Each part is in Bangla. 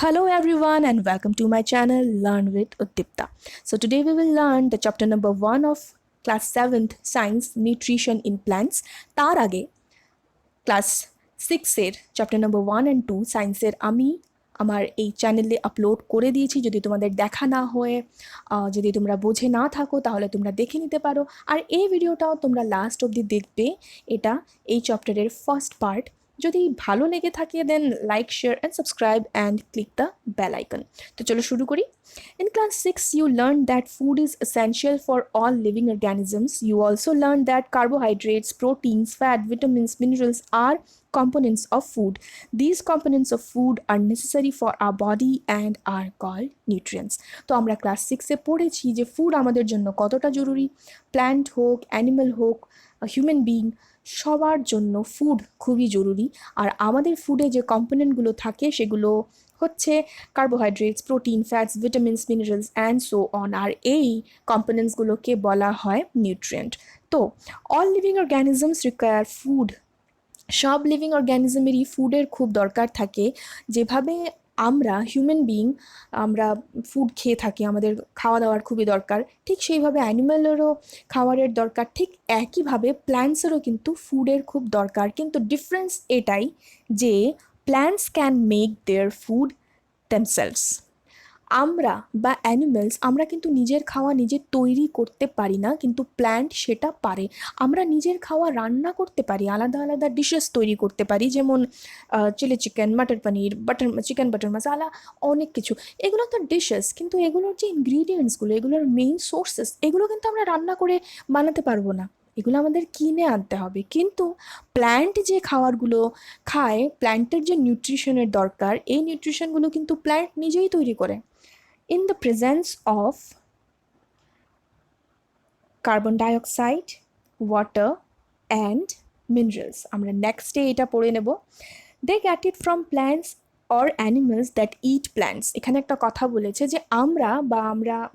Hello everyone and welcome to my channel Learn with Uddipta. So today we will learn the chapter number 1 of class 7th Science Nutrition in Plants. তার আগে ক্লাস 6 চ্যাপ্টার নাম্বার 1 and 2 সায়েন্সের আমি আমার এই চ্যানেলে আপলোড করে দিয়েছি। যদি তোমাদের দেখা না হয়ে যদি তোমরা বুঝে না থাকো তাহলে তোমরা দেখে নিতে পারো। আর এই ভিডিওটাও তোমরা লাস্ট অবধি দেখবে। এটা এই চ্যাপ্টারের ফার্স্ট পার্ট। যদি ভালো লেগে থাকে then like share and subscribe and click the bell icon. তো চলো শুরু করি। In class 6, you learned that food is essential for all living organisms. You also learned that carbohydrates, proteins, fat, vitamins, minerals are components of food. These components of food are necessary for our body and are called nutrients. তো আমরা ক্লাস 6-এ পড়েছি যে ফুড আমাদের জন্য কতটা জরুরি। প্ল্যান্ট হোক, অ্যানিম্যাল হোক, হিউম্যান বিইং, সবার জন্য ফুড খুবই জরুরি। আর আমাদের ফুডে যে কম্পোনেন্টগুলো থাকে সেগুলো হচ্ছে carbohydrates, proteins, fats, vitamins, minerals and so on. আর এই কম্পোনেন্টসগুলোকে বলা হয় নিউট্রিয়েন্ট। তো all living organisms require food. সব লিভিং অর্গ্যানিজমেরই ফুডের খুব দরকার থাকে। যেভাবে আমরা হিউম্যান বিইং আমরা ফুড খেয়ে থাকি, আমাদের খাওয়া দাওয়ার খুবই দরকার, ঠিক সেইভাবে অ্যানিম্যালেরও খাবারের দরকার। ঠিক একইভাবে প্ল্যান্টসেরও কিন্তু ফুডের খুব দরকার। কিন্তু ডিফারেন্স এটাই যে plants can make their food themselves. আমরা বা অ্যানিমেলস আমরা কিন্তু নিজের খাওয়া নিজে তৈরি করতে পারি না, কিন্তু প্ল্যান্ট সেটা পারে। আমরা নিজের খাওয়া রান্না করতে পারি, আলাদা আলাদা ডিশেস তৈরি করতে পারি, যেমন চিলি চিকেন, মাটার পনির, চিকেন বাটার মশালা, অনেক কিছু। এগুলো তো ডিশেস, কিন্তু এগুলোর যে ইনগ্রিডিয়েন্টসগুলো, এগুলোর মেইন সোর্সেস, এগুলো কিন্তু আমরা রান্না করে বানাতে পারবো না, এগুলো আমাদের কিনে আনতে হবে। কিন্তু প্ল্যান্ট যে খাবারগুলো খায়, প্ল্যান্টের যে নিউট্রিশনের দরকার, এই নিউট্রিশনগুলো কিন্তু প্ল্যান্ট নিজেই তৈরি করে। In the presence of carbon dioxide, water and minerals, আমরা নেক্সটে এটা পড়ে নেব। They get it from plants or animals that eat plants. এখানে একটা কথা বলেছে যে আমরা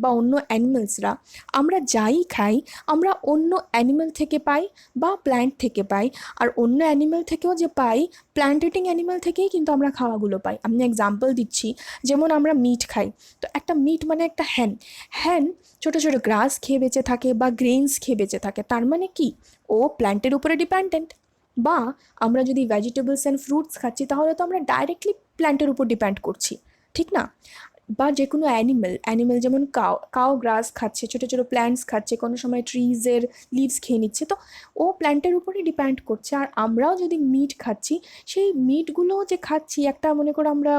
বা অন্য অ্যানিমেলসরা আমরা যাই খাই আমরা অন্য অ্যানিমেল থেকে পাই বা প্ল্যান্ট থেকে পাই। আর অন্য অ্যানিমেল থেকেও যে পাই, প্ল্যান্ট ইটিং অ্যানিমেল থেকেই কিন্তু আমরা খাওয়াগুলো পাই। আমি এক্সাম্পল দিচ্ছি, যেমন আমরা মিট খাই, তো একটা মিট মানে একটা হ্যান ছোটো ছোটো গ্রাস খেয়ে বেঁচে থাকে বা গ্রেইনস খেয়ে বেঁচে থাকে। তার মানে কি, ও প্ল্যান্টের উপরে ডিপেন্ডেন্ট। বা আমরা যদি ভেজিটেবলস অ্যান্ড ফ্রুটস খাচ্ছি তাহলে তো আমরা ডাইরেক্টলি প্ল্যান্টের উপর ডিপেন্ড করছি, ঠিক না? বা যে কোনো অ্যানিমেল যেমন কাও গ্রাস খাচ্ছে, ছোটো ছোটো প্ল্যান্টস খাচ্ছে, কোনো সময় ট্রিজের লিভস খেয়ে নিচ্ছে, তো ও প্ল্যান্টের উপরেই ডিপেন্ড করছে। আর আমরাও যদি মিট খাচ্ছি, সেই মিটগুলোও যে খাচ্ছি, একটা মনে করো আমরা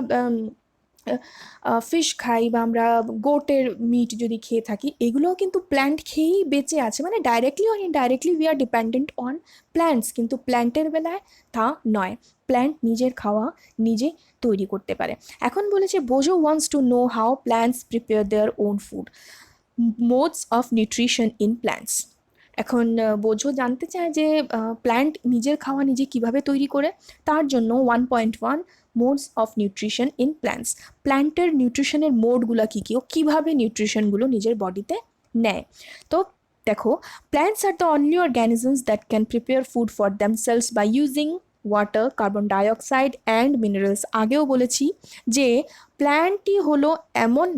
ফিশ খাই বা আমরা গোটের মিট যদি খেয়ে থাকি, এগুলোও কিন্তু প্ল্যান্ট খেয়েই বেঁচে আছে। মানে directly or indirectly we are dependent on plants. কিন্তু প্ল্যান্টের বেলায় তা নয়, প্ল্যান্ট নিজের খাওয়া নিজে তৈরি করতে পারে। এখন বলেছে Boojho wants to know how plants prepare their own food, modes of nutrition in plants. এখন বোঝো জানতে চায় যে প্ল্যান্ট নিজের খাওয়া নিজে কিভাবে তৈরি করে। তার জন্য 1.1 modes of nutrition in plants, প্ল্যান্টের নিউট্রিশনের মোডগুলো কী কী, ও কীভাবে নিউট্রিশনগুলো নিজের বডিতে নেয়। তো দেখো, plants are the only organisms that can prepare food for themselves by using water, carbon dioxide and minerals. আগেও বলেছি যে প্ল্যান্টই হলো এমন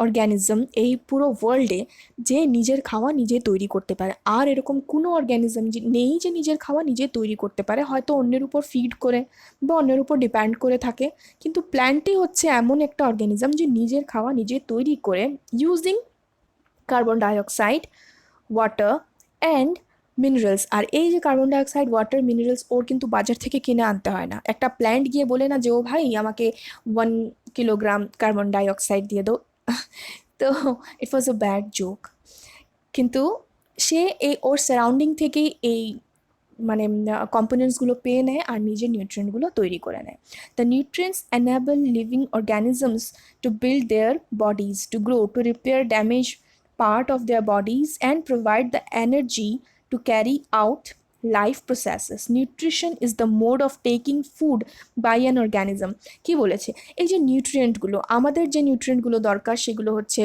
অর্গ্যানিজম এই পুরো ওয়ার্ল্ডে যে নিজের খাওয়া নিজে তৈরি করতে পারে। আর এরকম কোনো অর্গ্যানিজম নেই যে নিজের খাওয়া নিজে তৈরি করতে পারে, হয়তো অন্যের উপর ফিড করে বা অন্যের উপর ডিপেন্ড করে থাকে। কিন্তু প্ল্যান্টই হচ্ছে এমন একটা অর্গ্যানিজম যে নিজের খাওয়া নিজে তৈরি করে using carbon dioxide, water and minerals. আর এই যে কার্বন ডাইঅক্সাইড, ওয়াটার, মিনারেলস ওর কিন্তু বাজার থেকে কিনে আনতে হয় না। একটা প্ল্যান্ট গিয়ে বলে না যে ও ভাই আমাকে 1 কিলোগ্রাম কার্বন ডাইঅক্সাইড দিয়ে দাও। তো ইট ওয়াজ আ ব্যাড জোক। কিন্তু সে ওর সারাউন্ডিং থেকেই এই মানে কম্পোনেন্টসগুলো পেয়ে নেয় আর নিজের নিউট্রিয়েন্টগুলো তৈরি করে নেয়। The nutrients enable living organisms to build their bodies, to grow, to repair damage part of their bodies and provide the energy to carry out life processes. Nutrition is the mode of taking food by an organism. কি বলেছে, এই যে নিউট্রিয়েন্টগুলো, আমাদের যে নিউট্রিয়েন্টগুলো দরকার সেগুলো হচ্ছে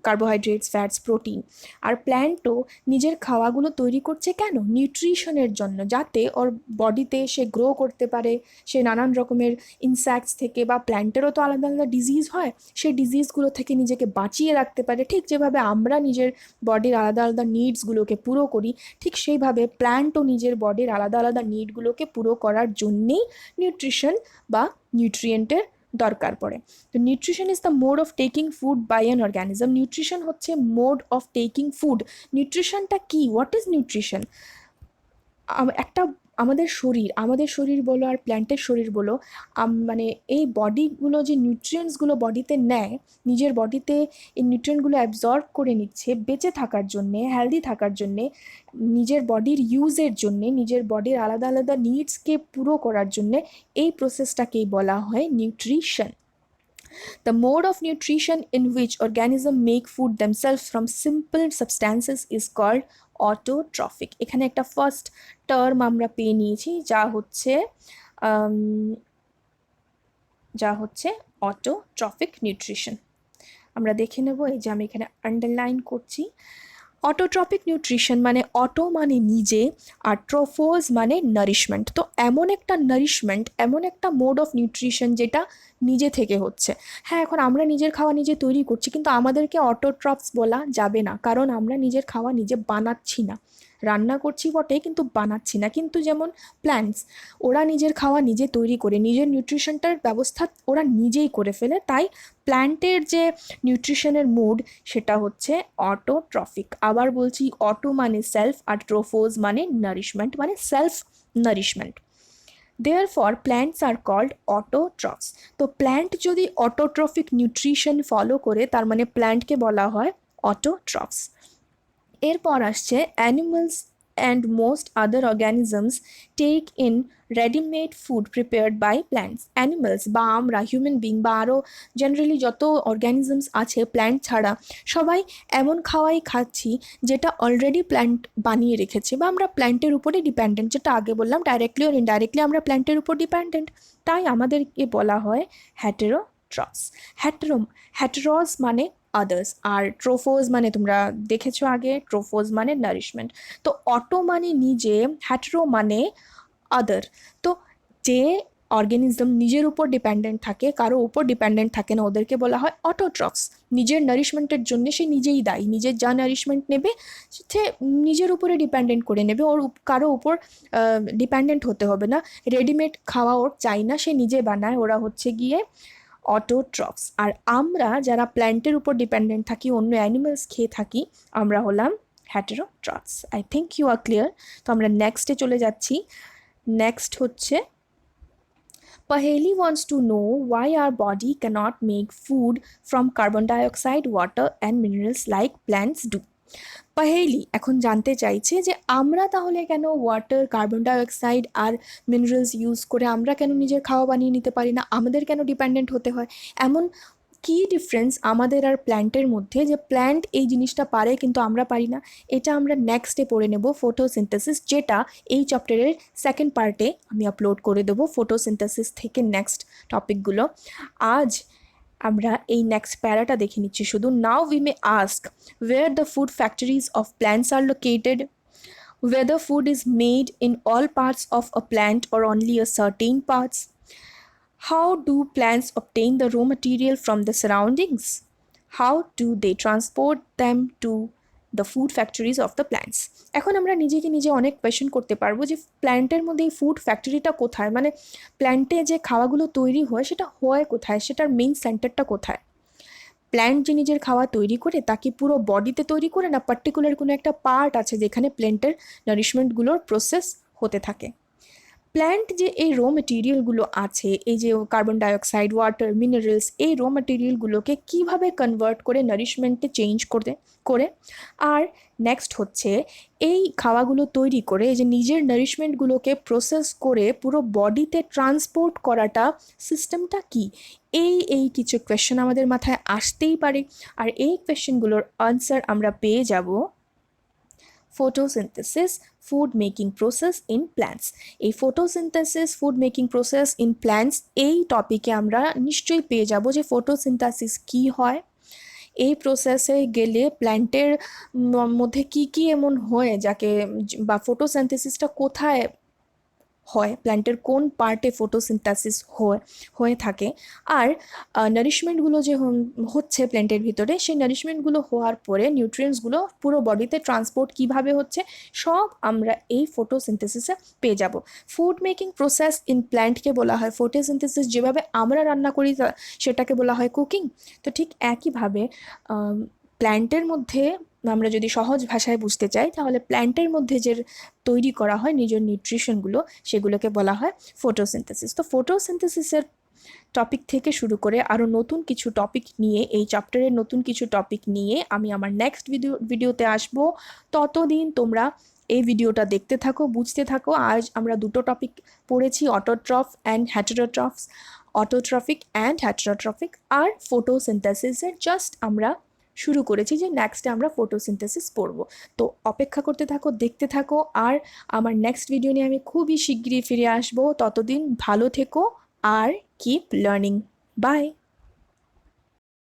কার্বোহাইড্রেটস, ফ্যাটস, প্রোটিন। আর প্ল্যান্টও নিজের খাওয়াগুলো তৈরি করছে কেন? নিউট্রিশনের জন্য, যাতে ওর বডিতে সে গ্রো করতে পারে, সে নানান রকমের ইনসেক্টস থেকে, বা প্ল্যান্টেরও তো আলাদা আলাদা ডিজিজ হয়, সেই ডিজিজগুলো থেকে নিজেকে বাঁচিয়ে রাখতে পারে। ঠিক যেভাবে আমরা নিজের বডির আলাদা আলাদা নিডসগুলোকে পুরো করি, ঠিক সেইভাবে প্ল্যান্টও নিজের বডির আলাদা আলাদা নিডগুলোকে পুরো করার জন্যেই নিউট্রিশন বা নিউট্রিয়েন্টের দরকার পড়ে। তো nutrition is the mode of taking food by an organism. Nutrition হচ্ছে মোড অফ টেকিং ফুড। নিউট্রিশনটা কি? What is nutrition? একটা আমাদের শরীর বলো আর প্ল্যান্টের শরীর বলো, মানে এই বডিগুলো যে নিউট্রিয়েন্টসগুলো বডিতে নেয়, নিজের বডিতে এই নিউট্রিয়েন্টগুলো অ্যাবজর্ব করে নিচ্ছে বেঁচে থাকার জন্যে, হেলদি থাকার জন্যে, নিজের বডির ইউজের জন্যে, নিজের বডির আলাদা আলাদা নিডসকে পুরো করার জন্যে, এই প্রসেসটাকেই বলা হয় nutrition. The mode of nutrition in which organisms make food themselves from simple substances is called autotrophic. এখানে একটা ফার্স্ট টার্ম আমরা পেয়ে নিয়েছি, যা হচ্ছে অটোট্রফিক নিউট্রিশন। আমরা দেখে নেব, এই যে আমি এখানে আন্ডারলাইন করছি। অটোট্রপিক নিউট্রিশন মানে অটো মানে নিজে, আর ট্রোফোজ মানে নারিশমেন্ট। তো এমন একটা নারিশমেন্ট, এমন একটা মোড অফ নিউট্রিশন যেটা নিজে থেকে হচ্ছে। হ্যাঁ, এখন আমরা নিজের খাওয়া নিজে তৈরি করছি, কিন্তু আমাদেরকে অটোট্রপস বলা যাবে না, কারণ আমরা নিজের খাওয়া নিজে বানাচ্ছি না। রান্না করছি বটে, কিন্তু বানাচ্ছি না। কিন্তু যেমন প্ল্যান্টস, ওরা নিজের খাওয়া নিজে তৈরি করে, নিজের নিউট্রিশনটার ব্যবস্থা ওরা নিজেই করে ফেলে। তাই প্ল্যান্টের যে নিউট্রিশনের মুড সেটা হচ্ছে অটোট্রফিক। আবার বলছি, অটো মানে সেলফ, আর ট্রোফোজ মানে নারিশমেন্ট, মানে self nourishment. Therefore, plants are called autotrophs. তো প্ল্যান্ট যদি অটোট্রফিক নিউট্রিশন ফলো করে, তার মানে প্ল্যান্টকে বলা হয় অটোট্রফস। এরপর আসছে animals and most other organisms take in readymade food prepared by plants. Animals বা আমরা হিউম্যান বিং বা আরও জেনারেলি যত অর্গ্যানিজমস আছে প্ল্যান্ট ছাড়া, সবাই এমন খাওয়াই খাচ্ছি যেটা অলরেডি প্ল্যান্ট বানিয়ে রেখেছে, বা আমরা প্ল্যান্টের উপরে ডিপেন্ডেন্ট। যেটা আগে বললাম, ডাইরেক্টলি আর ইনডাইরেক্টলি আমরা প্ল্যান্টের উপর ডিপেন্ডেন্ট। তাই আমাদেরকে বলা হয় হেটেরোট্রফস। হেটেরোস মানে আদার্স, আর ট্রোফোজ মানে তোমরা দেখেছো আগে, ট্রোফোজ মানে নারিশমেন্ট। তো অটো মানে নিজে, হ্যাটেরো মানে আদার। তো যে অর্গানিজম নিজের উপর ডিপেন্ডেন্ট থাকে, কারো উপর ডিপেন্ডেন্ট থাকে না, ওদেরকে বলা হয় অটোট্রফস। নিজের নারিশমেন্টের জন্য সে নিজেই দায়ী, নিজের যা নারিশমেন্ট নেবে সে নিজের উপরে ডিপেন্ডেন্ট করে নেবে, ওর কারো উপর ডিপেন্ডেন্ট হতে হবে না। রেডিমেড খাওয়া ওর চাই না, সে নিজে বানায়, ওরা হচ্ছে গিয়ে অটোট্রফস। আর আমরা যারা প্ল্যান্টের উপর ডিপেন্ডেন্ট থাকি, অন্য অ্যানিমালস খেয়ে থাকি, আমরা হলাম heterotrophs. I think you are clear. তো আমরা নেক্সটে চলে যাচ্ছি। নেক্সট হচ্ছে, Paheli wants to know why our body cannot make food from carbon dioxide, water and minerals like plants do. পাহেলি এখন জানতে চাইছে যে আমরা তাহলে কেন ওয়াটার, কার্বন ডাইঅক্সাইড আর মিনারেলস ইউজ করে আমরা কেন নিজের খাওয়া বানিয়ে নিতে পারি না, আমাদের কেন ডিপেন্ডেন্ট হতে হয়? এমন কী ডিফারেন্স আমাদের আর প্ল্যান্টের মধ্যে যে প্ল্যান্ট এই জিনিসটা পারে কিন্তু আমরা পারি না? এটা আমরা নেক্সটে পড়ে নেব, ফটোসিনথেসিস, যেটা এই চ্যাপ্টারের সেকেন্ড পার্টে আমি আপলোড করে দেবো, ফটোসিনথেসিস থেকে নেক্সট টপিকগুলো। আজ আমরা এই নেক্সট প্যারাটা দেখে নিচ্ছি শুধু। Now we may ask where the food factories of plants are located, whether food is made in all parts of a plant or only a certain parts, how do plants obtain the raw material from the surroundings, how do they transport them to the food factories of the plants. এখন আমরা নিজেকে নিজে অনেক কোয়েশ্চেন করতে পারবো যে প্ল্যান্টের মধ্যে এই ফুড ফ্যাক্টরিটা কোথায়, মানে প্ল্যান্টে যে খাওয়াগুলো তৈরি হয় সেটা হয় কোথায়, সেটার মেইন সেন্টারটা কোথায়? প্ল্যান্ট যে নিজের খাওয়া তৈরি করে তা কি পুরো বডিতে তৈরি করে, না পার্টিকুলার কোনো একটা পার্ট আছে যেখানে প্ল্যান্টের নারিশমেন্টগুলোর প্রসেস হতে থাকে? প্ল্যান্ট যে এই র মেটেরিয়ালগুলো আছে, এই যে কার্বন ডাইঅক্সাইড, ওয়াটার, মিনারেলস, এই র মেটেরিয়ালগুলোকে কীভাবে কনভার্ট করে নারিশমেন্টে চেঞ্জ করে আর নেক্সট হচ্ছে এই খাওয়াগুলো তৈরি করে এই যে নিজের নারিশমেন্টগুলোকে প্রসেস করে পুরো বডিতে ট্রান্সপোর্ট করাটা সিস্টেমটা কি? এই কিছু কোয়েশ্চেন আমাদের মাথায় আসতেই পারে, আর এই কোয়েশ্চেনগুলোর আনসার আমরা পেয়ে যাব photosynthesis food making process in plants. এই photosynthesis food making process in plants এই টপিকে আমরা নিশ্চয়ই পেয়ে যাব যে ফটোসিনথেসিস কী হয়, এই প্রসেসে গেলে প্ল্যান্টের মধ্যে কি কি এমন হয় যাকে বা ফটোসিনথেসিসটা কোথায় হয়, প্ল্যান্টের কোন পার্টে ফটোসিনথেসিস হয়ে থাকে, আর নারিশমেন্টগুলো যে হচ্ছে প্ল্যান্টের ভিতরে, সেই নারিশমেন্টগুলো হওয়ার পরে নিউট্রিয়েন্টসগুলো পুরো বডিতে ট্রান্সপোর্ট কিভাবে হচ্ছে, সব আমরা এই ফটোসিনথেসিসে পেয়ে যাব। ফুড মেকিং প্রসেস ইন প্ল্যান্টকে বলা হয় ফটোসিনথেসিস। যেভাবে আমরা রান্না করি সেটাকে বলা হয় কুকিং। তো ঠিক একইভাবে প্ল্যান্টের মধ্যে আমরা যদি সহজ ভাষায় বুঝতে চাই, তাহলে প্ল্যান্টের মধ্যে যে তৈরি করা হয় নিজের নিউট্রিশনগুলো, সেগুলোকে বলা হয় ফটোসিনথেসিস। তো ফটোসিনথেসিসের টপিক থেকে শুরু করে আরও নতুন কিছু টপিক নিয়ে, এই চ্যাপ্টারের নতুন কিছু টপিক নিয়ে আমি আমার নেক্সট ভিডিওতে আসব। ততদিন তোমরা এই ভিডিওটা দেখতে থাকো, বুঝতে থাকো। আজ আমরা দুটো টপিক পড়েছি, autotroph and heterotrophs, autotrophic and heterotrophic, আর ফটোসিনথেসিসের জাস্ট আমরা শুরু করেছি, যে নেক্সটে আমরা ফটোসিনথেসিস পড়ব। তো অপেক্ষা করতে থাকো, দেখতে থাকো, আর আমার নেক্সট ভিডিও নিয়ে আমি খুবই শিগগিরই ফিরে আসবো। ততদিন ভালো থেকো আর কিপ লার্নিং। বাই।